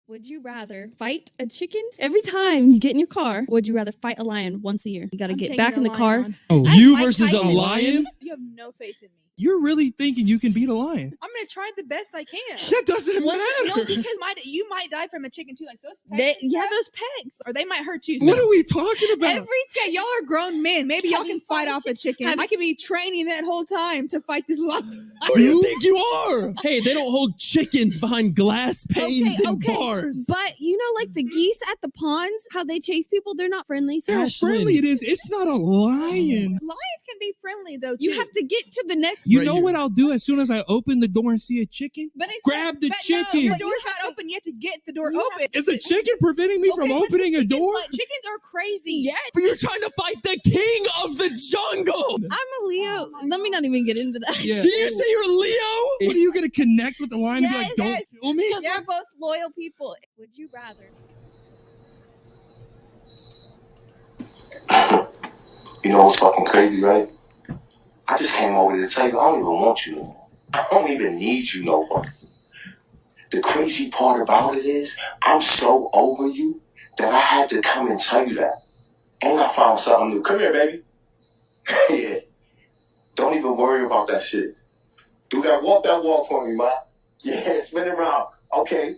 Would you rather fight a chicken every time you get in your car? Or would you rather fight a lion once a year? You got to get back in the car. Oh, you versus a lion? You have no faith in me. You're really thinking you can beat a lion? I'm gonna try the best I can. That doesn't matter. No, because you might die from a chicken too. Like those pegs. Those pegs. Or they might hurt you. What are we talking about? Y'all are grown men. Maybe y'all can fight off a chicken. I could be training that whole time to fight this lion. Who do you think you are? Hey, they don't hold chickens behind glass panes and bars. But you know, like the geese at the ponds, how they chase people, they're not friendly. So How friendly it is. It's not a lion. Lions can be friendly though, too. you have to get to the next. You know what I'll do as soon as I open the door and see a chicken? Grab the chicken. No, your door's not open. You have to get the door open. Is a chicken preventing me from opening a door? Chickens are crazy. Yes. But you're trying to fight the king of the jungle. I'm a Leo. Let me not even get into that. Yeah. Did you say you're a Leo? What are you going to connect with the lion and be like, don't kill me? Because we're both loyal people. Would you rather? You know what's fucking crazy, right? I just came over to tell you I don't even want you no more. I don't even need you no more. The crazy part about it is I'm so over you that I had to come and tell you that. And I found something new. Come here, baby. Yeah. Don't even worry about that shit. Do that walk for me, ma. Yeah, spin it around. Okay.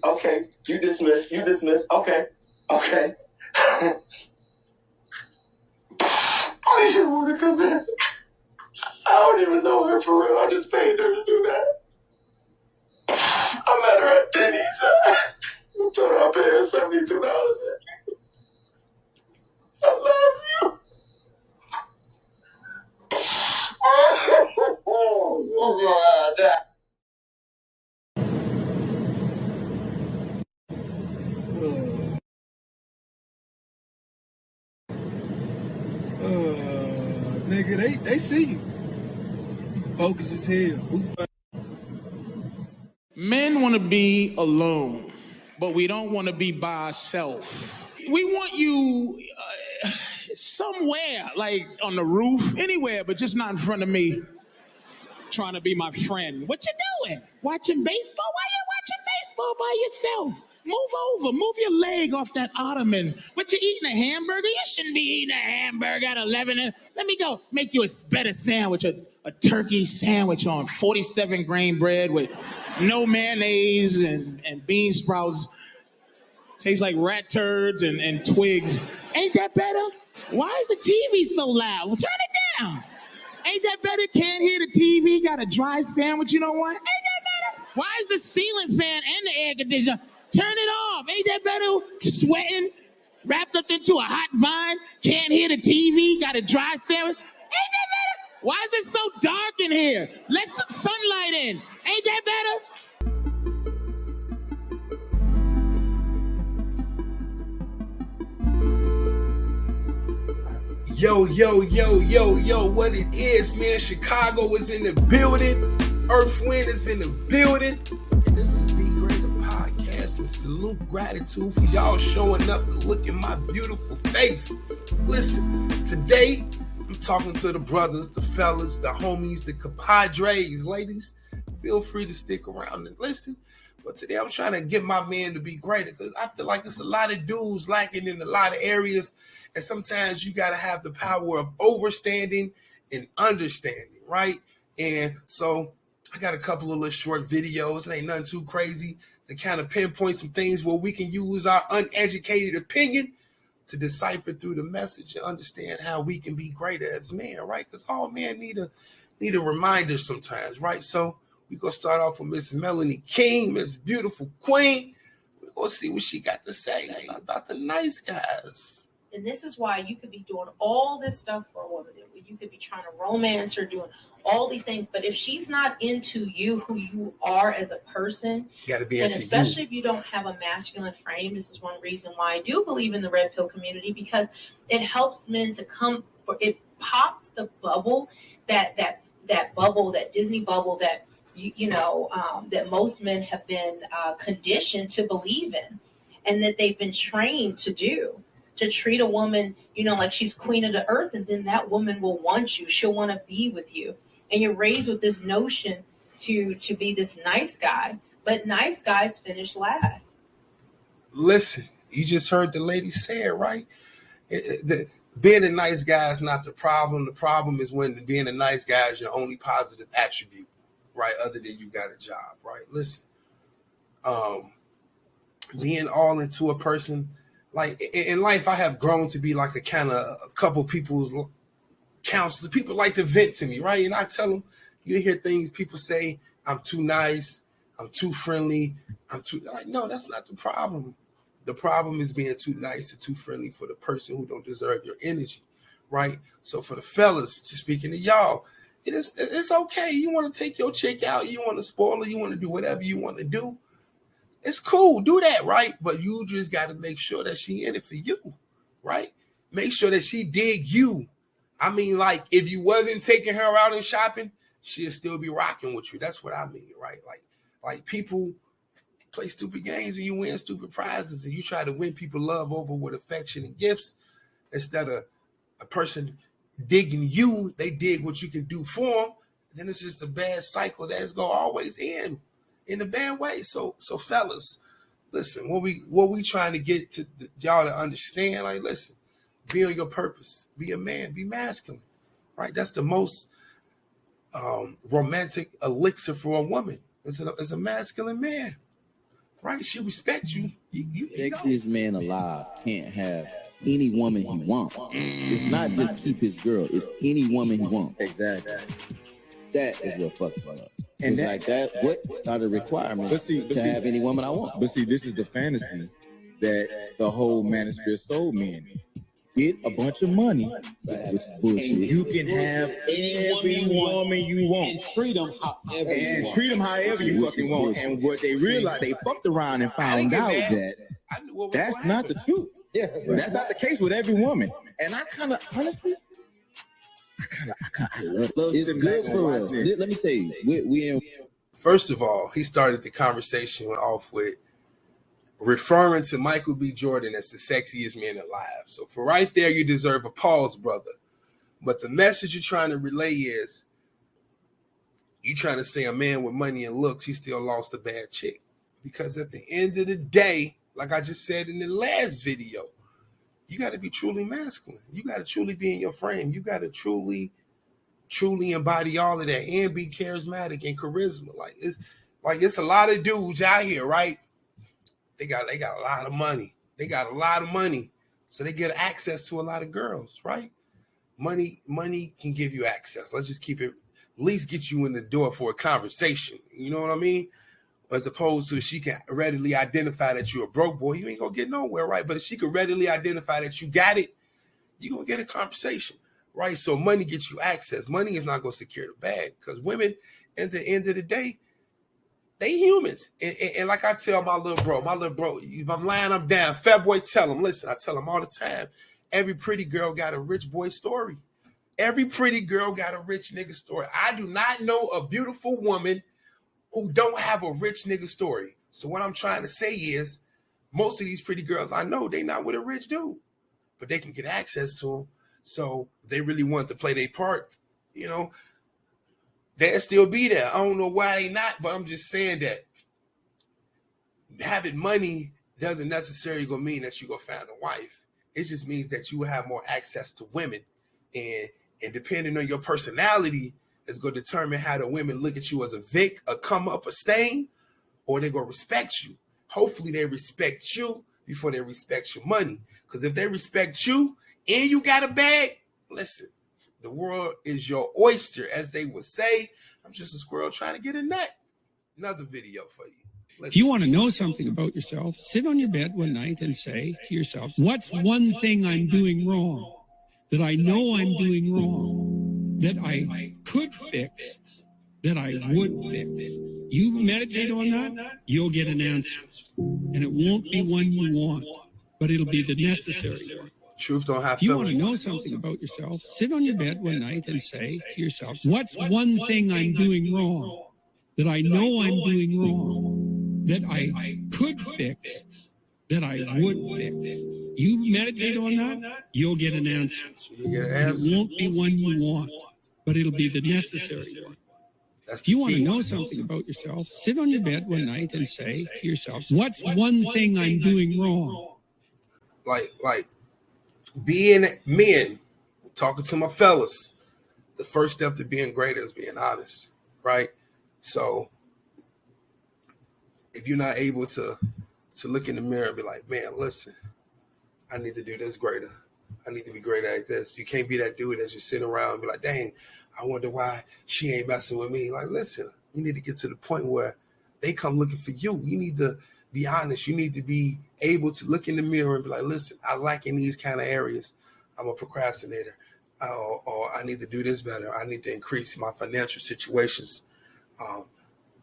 You dismiss. Okay. I didn't want to come back. I don't even know her for real. I just paid her to do that. I met her at Denny's. I told her I paid her $72. I love you. Oh, God. Nigga, they see you. Focus as hell. Men want to be alone, but we don't want to be by ourselves. We want you somewhere, like on the roof, anywhere, but just not in front of me, trying to be my friend. What you doing? Watching baseball? Why you watching baseball by yourself? Move over, move your leg off that ottoman. What, you eating a hamburger? You shouldn't be eating a hamburger at 11. Let me go make you a better sandwich, a turkey sandwich on 47 grain bread with no mayonnaise and bean sprouts. Tastes like rat turds and twigs. Ain't that better? Why is the TV so loud? Well, turn it down. Ain't that better? Can't hear the TV, got a dry sandwich, you know what? Ain't that better? Why is the ceiling fan and the air conditioner? Turn it off. Ain't that better? Sweating, wrapped up into a hot vine, can't hear the TV, got a dry sandwich. Ain't that better? Why is it so dark in here? Let some sunlight in. Ain't that better? Yo, what it is, man. Chicago is in the building. Earth Wind is in the building. And this is Be Greater Podcast. And salute gratitude for y'all showing up to look at my beautiful face. Listen, today I'm talking to the brothers, the fellas, the homies, the compadres. Ladies, feel free to stick around and listen. But today I'm trying to get my man to be greater because I feel like it's a lot of dudes lacking in a lot of areas. And sometimes you got to have the power of overstanding and understanding, right? And so I got a couple of little short videos. It ain't nothing too crazy to kind of pinpoint some things where we can use our uneducated opinion to decipher through the message and understand how we can be greater as men, right? Because all men need a reminder sometimes, right? So we're going to start off with Miss Melanie King, Miss Beautiful Queen. We're going to see what she got to say about the nice guys. And this is why you could be doing all this stuff for a woman. You could be trying to romance her, doing all these things. But if she's not into you, who you are as a person, you gotta be and into especially you. if you don't have a masculine frame, this is one reason why I do believe in the red pill community, because it helps men to come. It pops the bubble, that bubble, that Disney bubble that that most men have been conditioned to believe in, and that they've been trained to do. To treat a woman, like she's queen of the earth, and then that woman will want you. She'll want to be with you. And you're raised with this notion to be this nice guy, but nice guys finish last. Listen, you just heard the lady say it, right? Being a nice guy is not the problem. The problem is when being a nice guy is your only positive attribute, right? Other than you got a job, right? Listen, being all into a person, like in life, I have grown to be like a couple people's counselor. People like to vent to me, right? And I tell them, you hear things people say, I'm too nice, I'm too friendly, like, no, that's not the problem. The problem is being too nice or too friendly for the person who don't deserve your energy, right? So for the fellas, speaking to y'all, it's okay. You want to take your chick out, you want to spoil her, you want to do whatever you want to do. It's cool, do that, right? But you just got to make sure that she in it for you, right? Make sure that she dig you. I mean, like, if you wasn't taking her out and shopping, she'll still be rocking with you. That's what I mean, right? Like people play stupid games and you win stupid prizes and you try to win people love over with affection and gifts instead of a person digging you, they dig what you can do for them. Then it's just a bad cycle that's going to always end in a bad way. So fellas, listen, what we trying to get to y'all to understand, like, listen, be on your purpose, be a man, be masculine, right? That's the most romantic elixir for a woman. It's a masculine man, right? She respects you. Sexiest man alive can't have any woman he wants. It's not just keep his girl. It's any woman he wants. Exactly. That is what fucks me up. And it's like that. What are the requirements to have any woman I want? But see, this is the fantasy that the whole manosphere sold men. Get a bunch of money, which is bullshit. And you can have every woman you want. And treat them however you fucking want. And what they realized, they fucked around and found out that that's not the truth. Yeah, that's not the case with every woman. And I kind of, honestly, I love it's good for us. Let me tell you, we in. First of all, he started the conversation off with referring to Michael B. Jordan as the sexiest man alive. So for right there, you deserve a pause, brother. But the message you're trying to relay is you trying to say a man with money and looks, he still lost a bad chick. Because at the end of the day, like I just said in the last video, you got to be truly masculine. You got to truly be in your frame. You got to truly embody all of that and be charismatic and charisma. Like it's a lot of dudes out here, right? They got a lot of money. They got a lot of money. So they get access to a lot of girls, right? Money can give you access. Let's just keep it, at least get you in the door for a conversation. You know what I mean? As opposed to she can readily identify that you're a broke boy, you ain't gonna get nowhere, right? But if she can readily identify that you got it, you're gonna get a conversation, right? So money gets you access. Money is not gonna secure the bag because women, at the end of the day, they humans. And like I tell my little bro, if I'm lying, I'm down. Fat boy, tell him, listen, I tell him all the time, every pretty girl got a rich boy story. Every pretty girl got a rich nigga story. I do not know a beautiful woman who don't have a rich nigga story. So what I'm trying to say is, most of these pretty girls I know, they not with a rich dude, but they can get access to him. So they really want to play their part, you know, they'll still be there. I don't know why they not, but I'm just saying that having money doesn't necessarily gonna mean that you gonna find a wife. It just means that you will have more access to women, and depending on your personality, is going to determine how the women look at you as a Vic, a come up, a stain, or they're going to respect you. Hopefully they respect you before they respect your money. Because if they respect you and you got a bag, listen, the world is your oyster, as they would say. I'm just a squirrel trying to get a nut. Another video for you. If you want to know something about yourself, sit on your bed one night and say to yourself, what's one thing I'm doing wrong that I know I'm doing wrong, that I could fix, that I would fix? You meditate on that, you'll get an answer. And it won't be one you want, but it'll be the necessary one. Truth don't have If you want to know something about yourself, sit on your bed one night and say to yourself, what's one thing I'm doing wrong that I know I'm doing wrong, that I could fix, that I would fix? You meditate on that, you'll get an answer. You get an answer. It won't be one you want, but it'll be the necessary one. If you want to know something about yourself, sit on your bed one night and say to yourself, what's one thing I'm doing wrong? Like being men, talking to my fellas, the first step to being greater is being honest, right? So if you're not able to look in the mirror and be like, man, listen, I need to do this greater. I need to be greater at this. You can't be that dude that's just sitting around and be like, dang, I wonder why she ain't messing with me. Like, listen, you need to get to the point where they come looking for you. You need to be honest. You need to be able to look in the mirror and be like, listen, I lack in these kind of areas. I'm a procrastinator. Or I need to do this better. I need to increase my financial situations.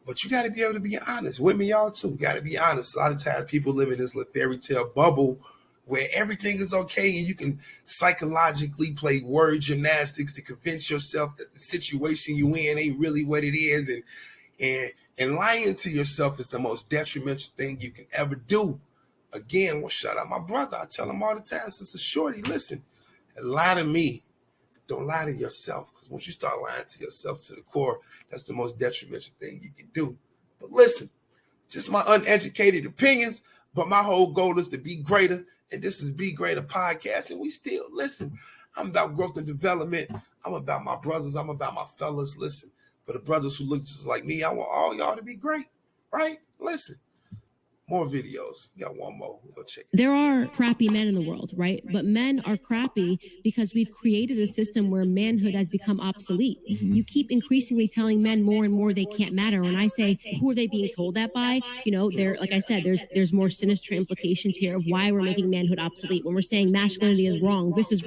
But you got to be able to be honest. Women, y'all too, got to be honest. A lot of times people live in this little fairy tale bubble where everything is okay and you can psychologically play word gymnastics to convince yourself that the situation you in ain't really what it is. And lying to yourself is the most detrimental thing you can ever do. Again, well, shout out my brother. I tell him all the time, Sister Shorty, listen, lie to me. Don't lie to yourself, because once you start lying to yourself to the core, that's the most detrimental thing you can do. But listen, just my uneducated opinions, but my whole goal is to be greater, and this is Be Greater Podcast, and we still, listen, I'm about growth and development. I'm about my brothers. I'm about my fellas. Listen, for the brothers who look just like me, I want all y'all to be great, right? Listen. More videos. We got one more. We'll go check it. There are crappy men in the world, right? But men are crappy because we've created a system where manhood has become obsolete. Mm-hmm. You keep increasingly telling men more and more they can't matter. And I say, who are they being told that by? You know, they're, like I said, there's more sinister implications here of why we're making manhood obsolete. When we're saying masculinity is wrong, this is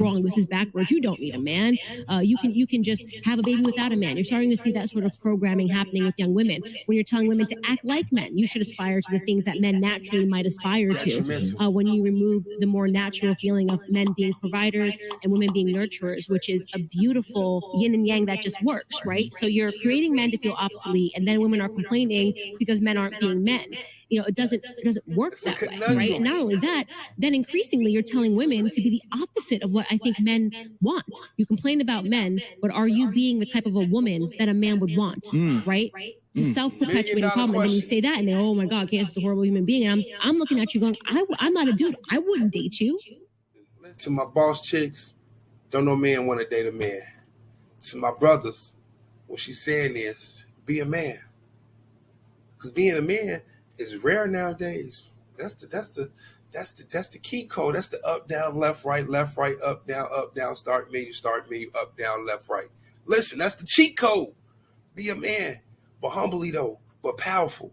backwards. You don't need a man. You can just have a baby without a man. You're starting to see that sort of programming happening with young women. When you're telling women to act like men, you should aspire to the things that men naturally might aspire to. When you remove the more natural feeling of men being providers and women being nurturers, which is a beautiful yin and yang that just works, right? So you're creating men to feel obsolete, and then women are complaining because men aren't being men. You know, it doesn't work that way, right? And not only that, then increasingly you're telling women to be the opposite of what I think men want. You complain about men, but are you being the type of a woman that a man would want, right? It's a self-perpetuating problem. And then you say that and they, oh my God, Candace is a horrible human being. And I'm looking at you going, I'm not a dude. I wouldn't date you. To my boss chicks, don't no man want to date a man. To my brothers, what she's saying is, be a man. Because being a man is rare nowadays. That's the key code. That's the up, down, left, right, up, down, start menu, up, down, left, right. Listen, that's the cheat code. Be a man. But humbly though, but powerful.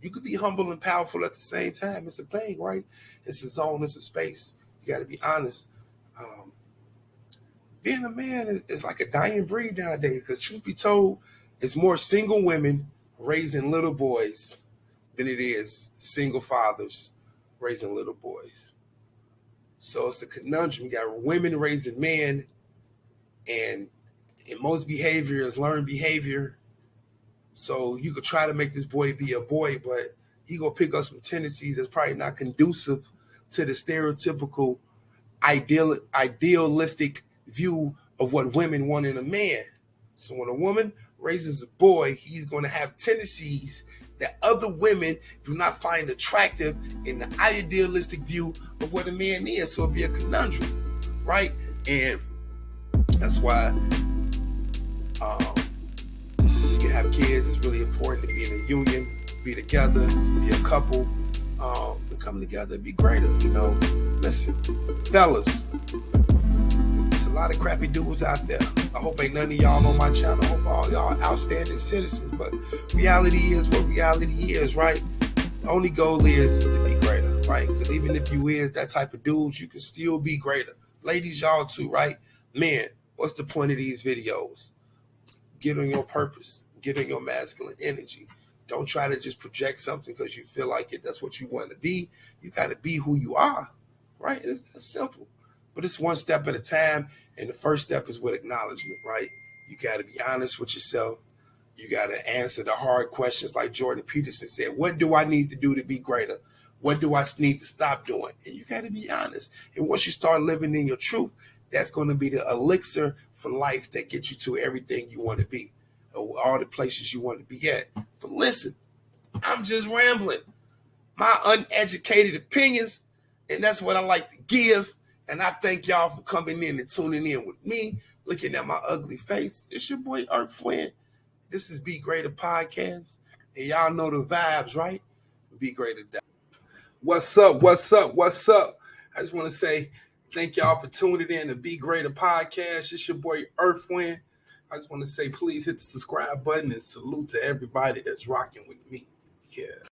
You could be humble and powerful at the same time. It's a thing, right? It's a zone, it's a space. You got to be honest. Being a man is like a dying breed nowadays, because truth be told, it's more single women raising little boys than it is single fathers raising little boys. So it's a conundrum. You got women raising men, and most behavior is learned behavior. So you could try to make this boy be a boy, but he gonna pick up some tendencies that's probably not conducive to the stereotypical idealistic view of what women want in a man. So when a woman raises a boy, he's gonna have tendencies that other women do not find attractive in the idealistic view of what a man is. So it'll be a conundrum, right? And that's why you can have kids. It's really important to be in a union, be together, be a couple, and come together, be greater, you know. Listen, fellas, there's a lot of crappy dudes out there. I hope ain't none of y'all on my channel. I hope all y'all outstanding citizens, but reality is what reality is, right? The only goal is to be greater, right? Because even if you is that type of dude, you can still be greater. Ladies, y'all too, right? Man, what's the point of these videos? Get on your purpose. Get on your masculine energy. Don't try to just project something because you feel like it. That's what you want to be. You got to be who you are, right? It's simple. But it's one step at a time. And the first step is with acknowledgement, right? You got to be honest with yourself. You got to answer the hard questions like Jordan Peterson said. What do I need to do to be greater? What do I need to stop doing? And you got to be honest. And once you start living in your truth, that's going to be the elixir for life that gets you to everything you want to be. or all the places you want to be at. But listen, I'm just rambling. My uneducated opinions, and that's what I like to give. And I thank y'all for coming in and tuning in with me, looking at my ugly face. It's your boy Earth Wind. This is Be Greater Podcast. And y'all know the vibes, right? Be Greater. What's up? What's up? What's up? I just want to say thank y'all for tuning in to Be Greater Podcast. It's your boy Earth Wind. I just want to say please hit the subscribe button and salute to everybody that's rocking with me. Yeah.